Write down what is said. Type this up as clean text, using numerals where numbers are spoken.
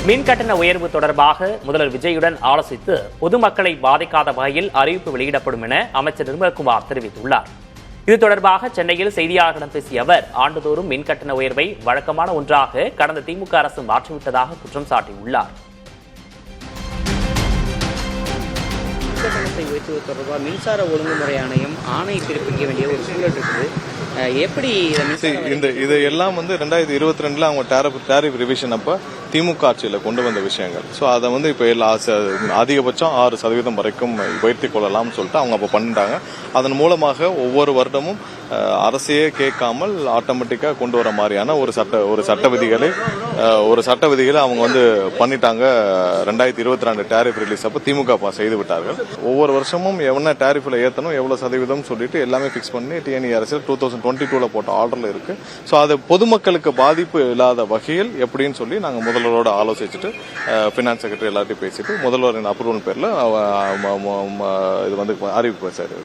மின் கட்டண உயர்வு தொடர்பாக முதல்வர் விஜயுடன் ஆலோசித்து பொதுமக்களை பாதிக்காத வகையில் அறிவிப்பு வெளியிடப்படும் என அமைச்சர் நிர்மல்குமார் தெரிவித்துள்ளார். இது தொடர்பாக சென்னையில் செய்தியாளர்களிடம் பேசிய அவர், ஆண்டுதோறும் மின் கட்டண உயர்வை வழக்கமான ஒன்றாக கடந்த திமுக அரசு மாற்றிவிட்டதாக குற்றம் சாட்டியுள்ளார். மின்கட்டணத்தை உயர்த்துவது தொடர்பாக மின்சார ஒழுங்குமுறை ஆணையம் ஆணை பிறப்பிக்க வேண்டிய ஒரு சூழல் இருக்குது. எப்படி இது எல்லாம் 2022 அவங்க டேரிஃப் ரிவிஷன் அப்ப திமுக ஆட்சியில் கொண்டு வந்த விஷயங்கள். ஸோ அதை இப்போ அதிகபட்சம் 6% வரைக்கும் உயர்த்தி கொள்ளலாம்னு சொல்லிட்டு அவங்க அப்போ பண்ணிட்டாங்க. அதன் மூலமாக ஒவ்வொரு வருடமும் அரசையே கேட்காமல் ஆட்டோமேட்டிக்கா கொண்டு வர மாதிரியான ஒரு சட்ட விதிகளை அவங்க பண்ணிட்டாங்க. 2022 டேரிஃப் ரிலீஸ் அப்போ திமுக செய்து விட்டார்கள். ஒவ்வொரு வருஷமும் என்ன டேரிஃப்ல ஏற்றணும், எவ்வளவு சதவீதம் சொல்லிட்டு எல்லாமே பிக்ஸ் பண்ணி TNERC 2022 போட்ட ஆர்டர்ல இருக்கு. ஸோ அது பொதுமக்களுக்கு பாதிப்பு இல்லாத வகையில் எப்படின்னு சொல்லி நாங்கள் முதல்வரோட ஆலோசிச்சுட்டு பினான்ஸ் செக்ரட்டரி எல்லாத்தையும் பேசிட்டு முதல்வரின் அப்ரூவல் பேர்ல இது அறிவிப்பு சார்.